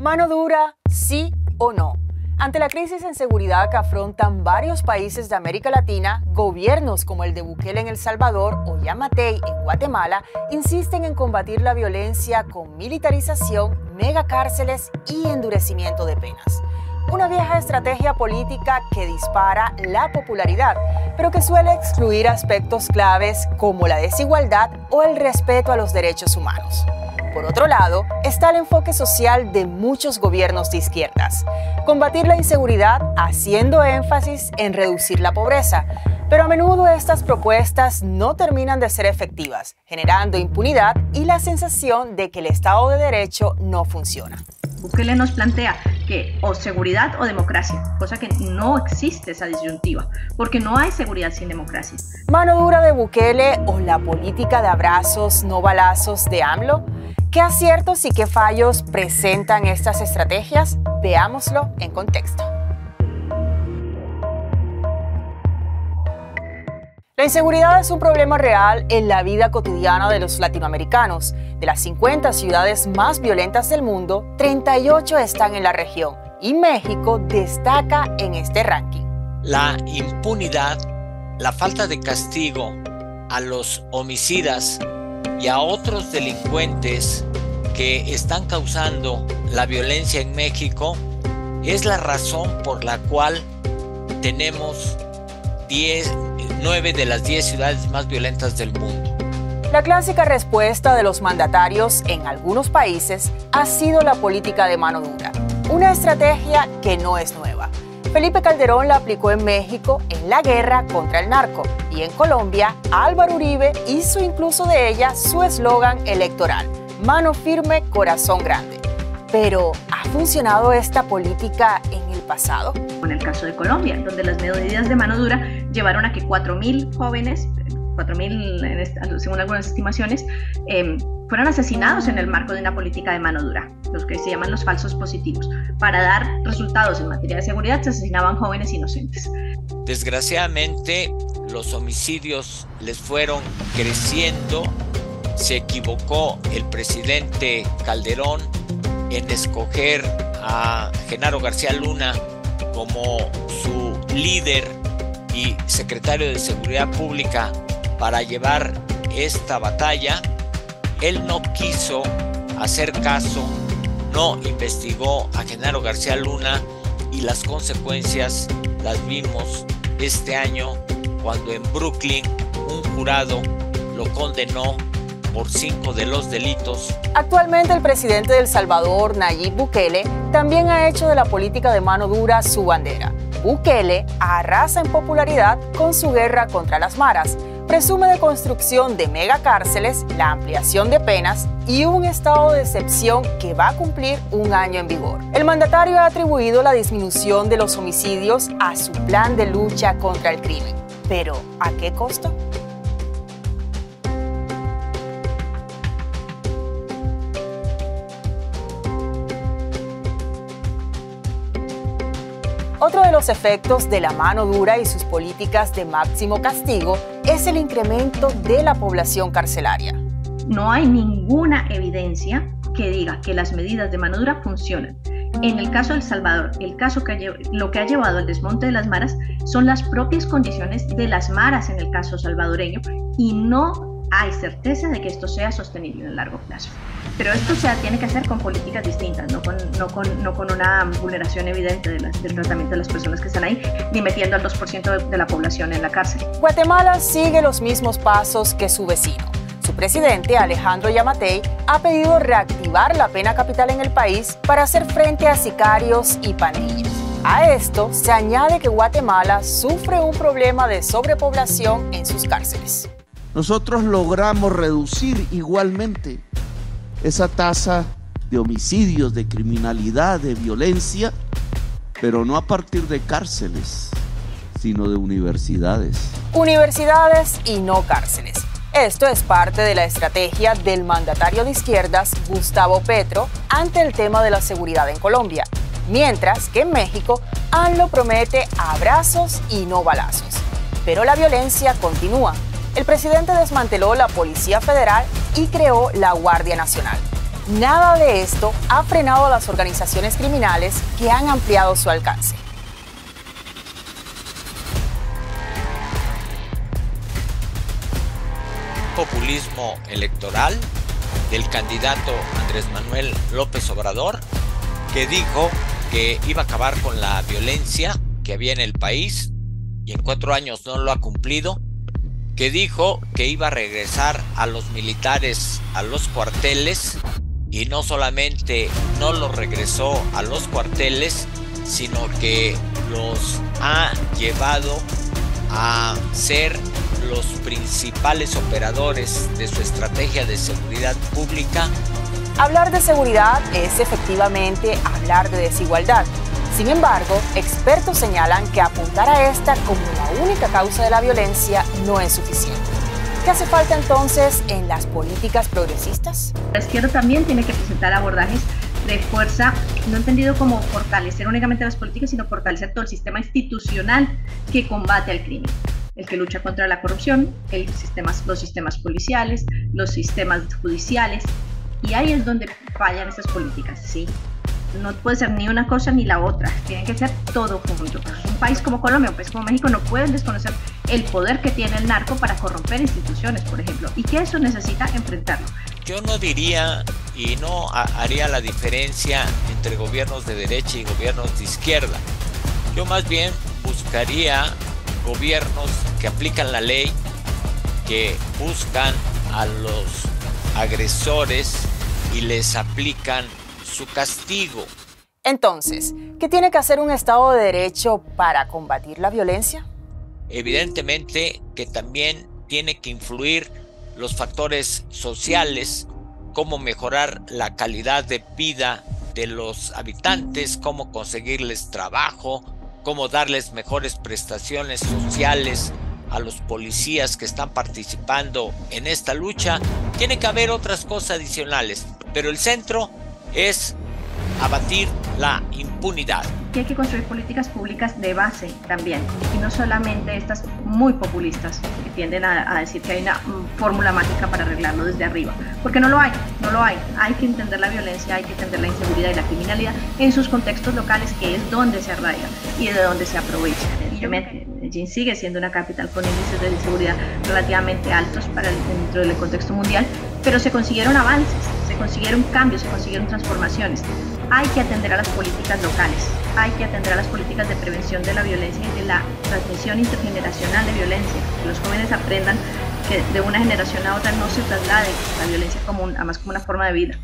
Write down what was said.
¿Mano dura, sí o no? Ante la crisis en seguridad que afrontan varios países de América Latina, gobiernos como el de Bukele en El Salvador o Yamatei en Guatemala insisten en combatir la violencia con militarización, megacárceles y endurecimiento de penas. Una vieja estrategia política que dispara la popularidad, pero que suele excluir aspectos claves como la desigualdad o el respeto a los derechos humanos. Por otro lado, está el enfoque social de muchos gobiernos de izquierdas. Combatir la inseguridad haciendo énfasis en reducir la pobreza. Pero a menudo estas propuestas no terminan de ser efectivas, generando impunidad y la sensación de que el Estado de Derecho no funciona. Bukele nos plantea que o seguridad o democracia, cosa que no existe esa disyuntiva, porque no hay seguridad sin democracia. ¿Mano dura de Bukele o la política de abrazos, no balazos de AMLO? ¿Qué aciertos y qué fallos presentan estas estrategias? Veámoslo en contexto. La inseguridad es un problema real en la vida cotidiana de los latinoamericanos. De las 50 ciudades más violentas del mundo, 38 están en la región y México destaca en este ranking. La impunidad, la falta de castigo a los homicidas y a otros delincuentes que están causando la violencia en México es la razón por la cual tenemos 9 de las 10 ciudades más violentas del mundo. La clásica respuesta de los mandatarios en algunos países ha sido la política de mano dura, una estrategia que no es nueva. Felipe Calderón la aplicó en México en la guerra contra el narco y en Colombia Álvaro Uribe hizo incluso de ella su eslogan electoral, mano firme, corazón grande. Pero, ¿ha funcionado esta política en el pasado? En el caso de Colombia, donde las medidas de mano dura llevaron a que 4.000 jóvenes, 4.000 según algunas estimaciones, fueron asesinados en el marco de una política de mano dura, los que se llaman los falsos positivos. Para dar resultados en materia de seguridad se asesinaban jóvenes inocentes. Desgraciadamente, los homicidios les fueron creciendo. Se equivocó el presidente Calderón en escoger a Genaro García Luna como su líder y secretario de Seguridad Pública para llevar esta batalla. Él no quiso hacer caso, no investigó a Genaro García Luna y las consecuencias las vimos este año cuando en Brooklyn un jurado lo condenó por 5 de los delitos. Actualmente el presidente de El Salvador, Nayib Bukele, también ha hecho de la política de mano dura su bandera. Bukele arrasa en popularidad con su guerra contra las maras, presume de construcción de megacárceles, la ampliación de penas y un estado de excepción que va a cumplir un año en vigor. El mandatario ha atribuido la disminución de los homicidios a su plan de lucha contra el crimen. Pero, ¿a qué costo? Otro de los efectos de la mano dura y sus políticas de máximo castigo es el incremento de la población carcelaria. No hay ninguna evidencia que diga que las medidas de mano dura funcionan. En el caso de El Salvador, lo que ha llevado al desmonte de las maras son las propias condiciones de las maras en el caso salvadoreño y no hay certeza de que esto sea sostenible en el largo plazo. Pero esto tiene que hacer con políticas distintas, no con una vulneración evidente del tratamiento de las personas que están ahí, ni metiendo al 2% de la población en la cárcel. Guatemala sigue los mismos pasos que su vecino. Su presidente, Alejandro Yamatei, ha pedido reactivar la pena capital en el país para hacer frente a sicarios y pandillas. A esto se añade que Guatemala sufre un problema de sobrepoblación en sus cárceles. Nosotros logramos reducir igualmente esa tasa de homicidios, de criminalidad, de violencia, pero no a partir de cárceles, sino de universidades. Universidades y no cárceles. Esto es parte de la estrategia del mandatario de izquierdas, Gustavo Petro, ante el tema de la seguridad en Colombia. Mientras que en México, AMLO promete abrazos y no balazos. Pero la violencia continúa. El presidente desmanteló la Policía Federal y creó la Guardia Nacional. nada de esto ha frenado a las organizaciones criminales que han ampliado su alcance. Populismo electoral del candidato Andrés Manuel López Obrador, que dijo que iba a acabar con la violencia que había en el país y en 4 años no lo ha cumplido, que dijo que iba a regresar a los militares a los cuarteles y no solamente no los regresó a los cuarteles, sino que los ha llevado a ser los principales operadores de su estrategia de seguridad pública. Hablar de seguridad es efectivamente hablar de desigualdad. Sin embargo, expertos señalan que apuntar a esta como la única causa de la violencia no es suficiente. ¿Qué hace falta entonces en las políticas progresistas? La izquierda también tiene que presentar abordajes de fuerza, no entendido como fortalecer únicamente las políticas, sino fortalecer todo el sistema institucional que combate al crimen. El que lucha contra la corrupción, los sistemas policiales, los sistemas judiciales, y ahí es donde fallan estas políticas, ¿sí? No puede ser ni una cosa ni la otra, tienen que ser todo junto. Un país como Colombia, un país como México no pueden desconocer el poder que tiene el narco para corromper instituciones, por ejemplo, y que eso necesita enfrentarlo. Yo no diría y no haría la diferencia entre gobiernos de derecha y gobiernos de izquierda. Yo más bien buscaría gobiernos que aplican la ley, que buscan a los agresores y les aplican su castigo. Entonces, ¿qué tiene que hacer un Estado de Derecho para combatir la violencia? Evidentemente que también tiene que influir los factores sociales, cómo mejorar la calidad de vida de los habitantes, cómo conseguirles trabajo, cómo darles mejores prestaciones sociales a los policías que están participando en esta lucha. Tiene que haber otras cosas adicionales, pero el centro es abatir la impunidad. Y hay que construir políticas públicas de base también, y no solamente estas muy populistas que tienden a decir que hay una fórmula mágica para arreglarlo desde arriba, porque no lo hay. Hay que entender la violencia, hay que entender la inseguridad y la criminalidad en sus contextos locales, que es donde se arraiga y de donde se aprovecha. Medellín sigue siendo una capital con índices de inseguridad relativamente altos dentro del contexto mundial, pero se consiguieron avances, se consiguieron cambios, se consiguieron transformaciones. Hay que atender a las políticas locales, hay que atender a las políticas de prevención de la violencia y de la transmisión intergeneracional de violencia, que los jóvenes aprendan que de una generación a otra no se traslade la violencia además como una forma de vida.